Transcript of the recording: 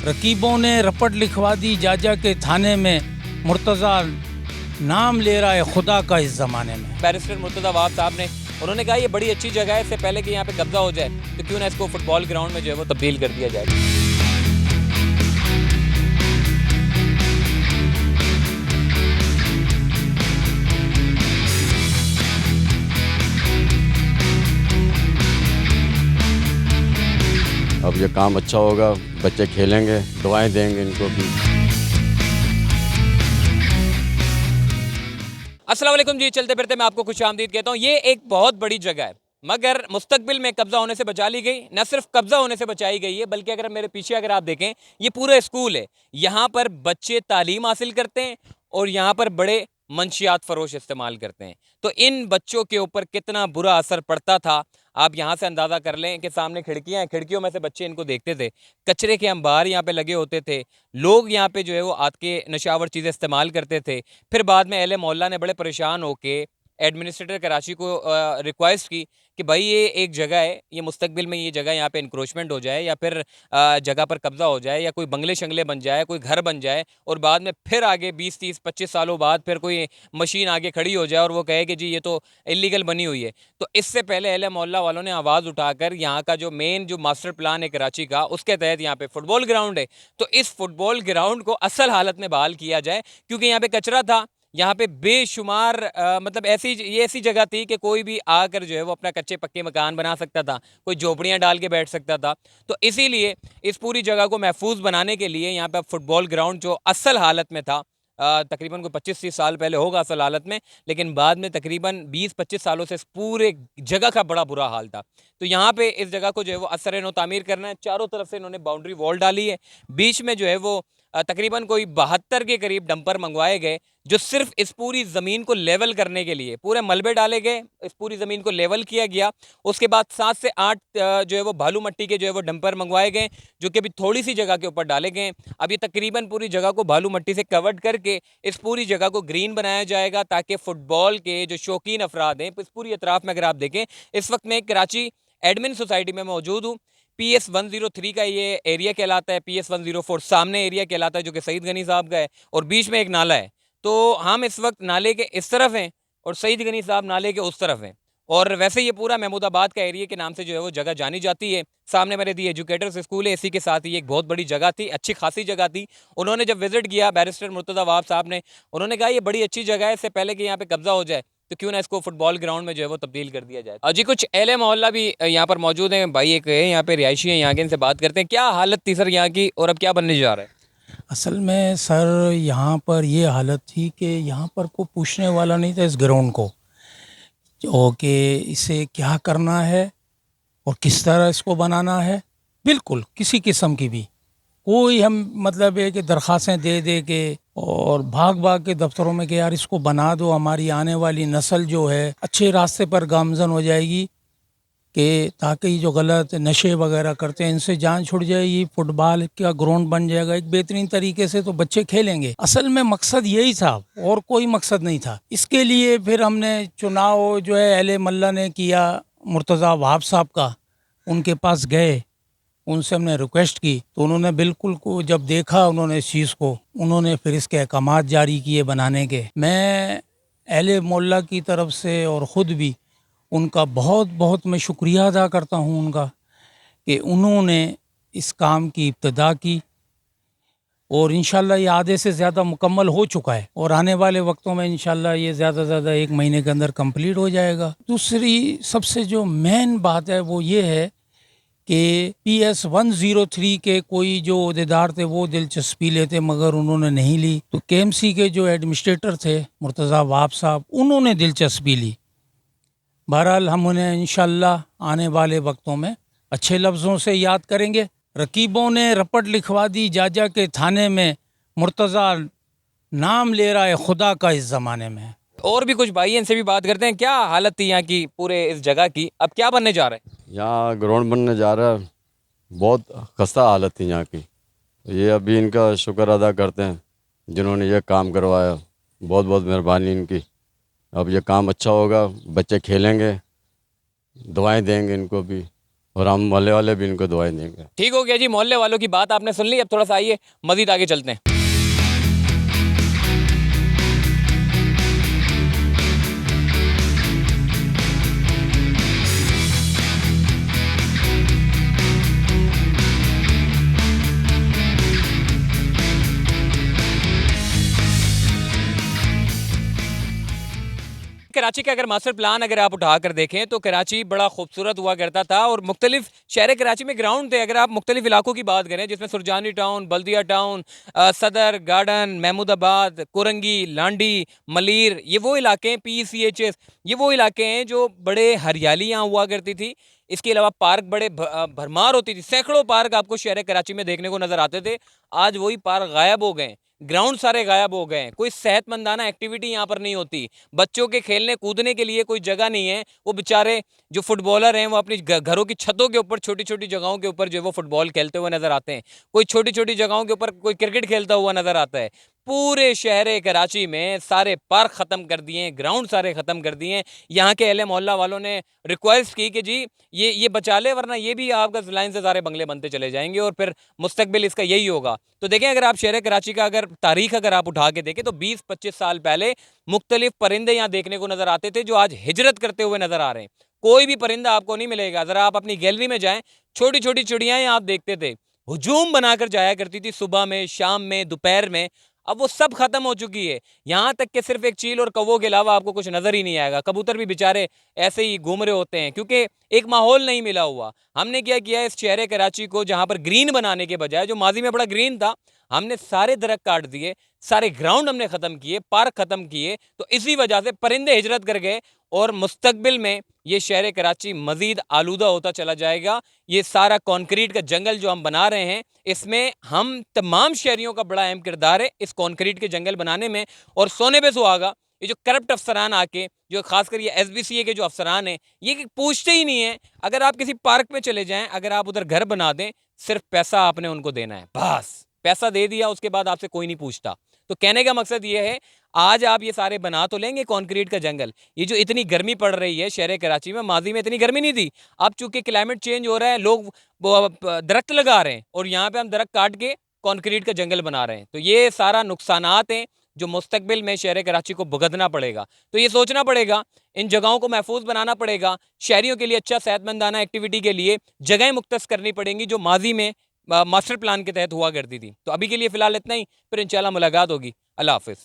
रकीबों ने रपट लिखवा दी जाजा के थाने में, मुर्तज़ा नाम ले रहा है खुदा का इस ज़माने में। बैरिस्टर मुर्तज़ा वाब साहब ने उन्होंने कहा ये बड़ी अच्छी जगह है, इससे पहले कि यहाँ पे कब्जा हो जाए तो क्यों ना इसको फुटबॉल ग्राउंड में जो है वो तब्दील कर दिया जाए। अब ये काम अच्छा होगा, बच्चे खेलेंगे, दुआएं देंगे इनको भी। अस्सलाम वालेकुम जी, चलते फिरते मैं आपको खुशामदीद कहता हूँ। ये एक बहुत बड़ी जगह है मगर मुस्तकबिल में कब्जा होने से बचा ली गई। न सिर्फ कब्जा होने से बचाई गई है बल्कि अगर मेरे पीछे अगर आप देखें, ये पूरा स्कूल है। यहाँ पर बच्चे तालीम हासिल करते हैं और यहाँ पर बड़े मंशियात फरोश इस्तेमाल करते हैं। तो इन बच्चों के ऊपर कितना बुरा असर पड़ता था आप यहाँ से अंदाज़ा कर लें कि सामने खिड़कियाँ हैं, खिड़कियों में से बच्चे इनको देखते थे, कचरे के अंबार यहाँ पे लगे होते थे, लोग यहाँ पे जो है वो आत के नशावर चीज़ें इस्तेमाल करते थे। फिर बाद में अहले मोहल्ला ने बड़े परेशान होके एडमिनिस्ट्रेटर कराची को रिक्वेस्ट की कि भाई ये एक जगह है, ये मुस्तकबिल में ये जगह यहाँ पे इंक्रोचमेंट हो जाए या फिर जगह पर कब्जा हो जाए या कोई बंगले शंगले बन जाए, कोई घर बन जाए और बाद में फिर आगे 20-30-25 सालों बाद फिर कोई मशीन आगे खड़ी हो जाए और वो कहे कि जी ये तो इलीगल बनी हुई है। तो इससे पहले अहले मोहल्ला वालों ने आवाज़ उठाकर यहाँ का जो मेन जो मास्टर प्लान है कराची का, उसके तहत यहाँ पे फुटबॉल ग्राउंड है, तो इस फुटबॉल ग्राउंड को असल हालत में बहाल किया जाए। क्योंकि यहाँ पे कचरा था, यहाँ पे बेशुमार मतलब ऐसी जगह थी कि कोई भी आकर जो है वो अपना कच्चे पक्के मकान बना सकता था, कोई झोपड़ियाँ डाल के बैठ सकता था। तो इसीलिए इस पूरी जगह को महफूज बनाने के लिए यहाँ पे फुटबॉल ग्राउंड जो असल हालत में था, तकरीबन कोई 25-30 साल पहले होगा असल हालत में, लेकिन बाद में तकरीबन 20-25 सालों से इस पूरे जगह का बड़ा बुरा हाल था। तो यहाँ पे इस जगह को जो है वो असर नो तामीर करना है। चारों तरफ से इन्होंने बाउंड्री वॉल डाली है, बीच में जो है वो तकरीबन कोई 72 के करीब डंपर मंगवाए गए जो सिर्फ इस पूरी ज़मीन को लेवल करने के लिए, पूरे मलबे डाले गए, इस पूरी ज़मीन को लेवल किया गया। उसके बाद 7 से 8 जो है वो भालू मट्टी के जो है वो डंपर मंगवाए गए जो कि अभी थोड़ी सी जगह के ऊपर डाले गए। अब ये तकरीबन पूरी जगह को भालू मट्टी से कवर्ड करके इस पूरी जगह को ग्रीन बनाया जाएगा ताकि फ़ुटबॉल के जो शौकीन अफराद हैं, इस पूरी अतराफ़ में अगर आप देखें, इस वक्त मैं कराची एडमिन सोसाइटी में मौजूद हूँ। PS 103 का ये एरिया कहलाता है, PS 104 सामने एरिया कहलाता है जो कि सईद गनी साहब का है और बीच में एक नाला है। तो हम इस वक्त नाले के इस तरफ हैं और सईद गनी साहब नाले के उस तरफ हैं। और वैसे ये पूरा महमूदाबाद का एरिया के नाम से जो है वो जगह जानी जाती है। सामने मेरे दी एजुकेटर्स स्कूल है, इसी के साथ ही एक बहुत बड़ी जगह थी, अच्छी खासी जगह थी। उन्होंने जब विजिट किया बैरिस्टर मुर्तज़ा वाब साहब ने, उन्होंने कहा ये बड़ी अच्छी जगह है, इससे पहले कि यहाँ पे कब्जा हो जाए तो क्यों ना इसको फुटबॉल ग्राउंड में जो है वो तब्दील कर दिया जाए। जी कुछ अहले मोहल्ला भी यहाँ पर मौजूद हैं, भाई एक है यहाँ पे रिहायशी हैं, यहाँ के इनसे बात करते हैं। क्या हालत थी सर यहाँ की और अब क्या बनने जा रहा है? असल में सर यहाँ पर ये हालत थी कि यहाँ पर कोई पूछने वाला नहीं था इस ग्राउंड को, जो कि इसे क्या करना है और किस तरह इसको बनाना है। बिल्कुल किसी किस्म की भी कोई हम मतलब है कि दरख्वास्तें दे दे के और भाग भाग के दफ्तरों में कि यार इसको बना दो, हमारी आने वाली नस्ल जो है अच्छे रास्ते पर गामजन हो जाएगी, कि ताकि ये जो गलत नशे वगैरह करते हैं इनसे जान छुट जाएगी, फुटबॉल का ग्राउंड बन जाएगा एक बेहतरीन तरीके से, तो बच्चे खेलेंगे। असल में मकसद यही था और कोई मकसद नहीं था। इसके लिए फिर हमने चुनाव जो है अहले मल्ला ने किया, मुर्तज़ा वाब साहब का, उनके पास गए, उनसे हमने रिक्वेस्ट की तो उन्होंने बिल्कुल को जब देखा उन्होंने इस चीज़ को, उन्होंने फिर इसके अहकामात जारी किए बनाने के। मैं अहले मोहल्ला की तरफ से और ख़ुद भी उनका बहुत बहुत मैं शुक्रिया अदा करता हूँ उनका कि उन्होंने इस काम की इब्तिदा की और इंशाल्लाह ये आधे से ज़्यादा मुकम्मल हो चुका है और आने वाले वक्तों में इंशाल्लाह ये ज़्यादा से ज़्यादा 1 महीने के अंदर कंप्लीट हो जाएगा। दूसरी सबसे जो मेन बात है वो ये है कि PS 103 के कोई जो अहदेदार थे वो दिलचस्पी लेते मगर उन्होंने नहीं ली, तो KMC के जो एडमिनिस्ट्रेटर थे मुर्तज़ा वाब साहब, उन्होंने दिलचस्पी ली। बहरहाल हम उन्हें इंशाल्लाह आने वाले वक्तों में अच्छे लफ्ज़ों से याद करेंगे। रकीबों ने रपट लिखवा दी जाजा के थाने में, मुर्तज़ा नाम ले रहा है खुदा का इस ज़माने में। और भी कुछ भाई हैं, इनसे भी बात करते हैं। क्या हालत थी यहाँ की पूरे इस जगह की, अब क्या बनने जा रहा है? यहाँ ग्राउंड बनने जा रहा है, बहुत खस्ता हालत थी यहाँ की। ये अभी इनका शुक्र अदा करते हैं जिन्होंने ये काम करवाया, बहुत बहुत मेहरबानी इनकी। अब ये काम अच्छा होगा, बच्चे खेलेंगे, दुआएं देंगे इनको भी और हम मोहल्ले वाले भी इनको दुआएं देंगे। ठीक हो गया जी, मोहल्ले वालों की बात आपने सुन ली। अब थोड़ा सा आइए मजीद आगे चलते हैं। कराची का अगर मास्टर प्लान अगर आप उठा कर देखें तो कराची बड़ा खूबसूरत हुआ करता था और मुख्तलिफ शहर कराची में ग्राउंड थे। अगर आप मुख्तलिफ इलाकों की बात करें जिसमें सुरजानी टाउन, बल्दिया टाउन, सदर गार्डन, महमूदाबाद, कोरंगी, लांडी, मलीर, ये वो इलाके हैं, PCHS, ये वो इलाके हैं जो बड़े हरियाली यहाँ हुआ करती थी। इसके अलावा पार्क बड़े भरमार होती थी। सैकड़ों पार्क आपको शहर कराची में देखने को नजर आते थे। आज वही पार्क गायब हो गए, ग्राउंड सारे गायब हो गए। कोई सेहतमंदाना एक्टिविटी यहाँ पर नहीं होती। बच्चों के खेलने कूदने के लिए कोई जगह नहीं है। वो बेचारे जो फुटबॉलर हैं वो अपनी घरों की छतों के ऊपर, छोटी छोटी जगहों के ऊपर जो है वो फुटबॉल खेलते हुए नजर आते हैं। कोई छोटी छोटी जगहों के ऊपर कोई क्रिकेट खेलता हुआ नजर आता है। पूरे शहर कराची में सारे पार्क ख़त्म कर दिए, ग्राउंड सारे ख़त्म कर दिए। यहाँ के अहले मोहल्ला वालों ने रिक्वेस्ट की कि जी ये बचा ले, वरना ये भी आपका लाइन से सारे बंगले बनते चले जाएंगे और फिर मुस्तकबिल इसका यही होगा। तो देखें, अगर आप शहर कराची का अगर तारीख अगर आप उठा के देखें तो 20-25 साल पहले मुख्तलिफ परिंदे यहाँ देखने को नजर आते थे जो आज हिजरत करते हुए नजर आ रहे हैं। कोई भी परिंदा आपको नहीं मिलेगा। ज़रा आप अपनी गैलरी में जाएं, छोटी छोटी चिड़ियाएँ आप देखते थे, हुजूम बनाकर जाया करती थी सुबह में, शाम में, दोपहर में। अब वो सब खत्म हो चुकी है। यहाँ तक कि सिर्फ एक चील और कौवों के अलावा आपको कुछ नजर ही नहीं आएगा। कबूतर भी बेचारे ऐसे ही घूम रहे होते हैं क्योंकि एक माहौल नहीं मिला हुआ। हमने क्या किया, इस शहर कराची को जहाँ पर ग्रीन बनाने के बजाय, जो माजी में बड़ा ग्रीन था, हमने सारे दरख्त काट दिए, सारे ग्राउंड हमने ख़त्म किए, पार्क ख़त्म किए। तो इसी वजह से परिंदे हिजरत कर गए और मुस्तकबिल में ये शहर कराची मज़ीद आलूदा होता चला जाएगा। ये सारा कॉन्क्रीट का जंगल जो हम बना रहे हैं, इसमें हम तमाम शहरियों का बड़ा अहम किरदार है इस कॉन्क्रीट के जंगल बनाने में। और सोने पे सुहागा, ये जो करप्ट अफसरान आके, जो खासकर ये SBCA के जो अफसरान हैं, ये पूछते ही नहीं है। अगर आप किसी पार्क में चले जाएं, अगर आप उधर घर बना दें, सिर्फ पैसा आपने उनको देना है, बस पैसा दे दिया, उसके बाद आपसे कोई नहीं पूछता। तो कहने का मकसद ये है, आज आप ये सारे बना तो लेंगे कॉन्क्रीट का जंगल, ये जो इतनी गर्मी पड़ रही है शहर कराची में, माजी में इतनी गर्मी नहीं थी। अब चूंकि क्लाइमेट चेंज हो रहा है, लोग दरख्त लगा रहे हैं और यहाँ पे हम दरख्त काट के कॉन्क्रीट का जंगल बना रहे हैं। तो ये सारा नुकसानात हैं जो मुस्तकबिल में शहर कराची को भुगतना पड़ेगा। तो ये सोचना पड़ेगा, इन जगहों को महफूज बनाना पड़ेगा। शहरियों के लिए अच्छा सेहतमंदाना एक्टिविटी के लिए जगहें मुख्तस करनी पड़ेंगी जो माजी में मास्टर प्लान के तहत हुआ करती थी। तो अभी के लिए फ़िलहाल इतना ही, फिर इंशाल्लाह मुलाकात होगी। अल्लाह हाफ़िज़।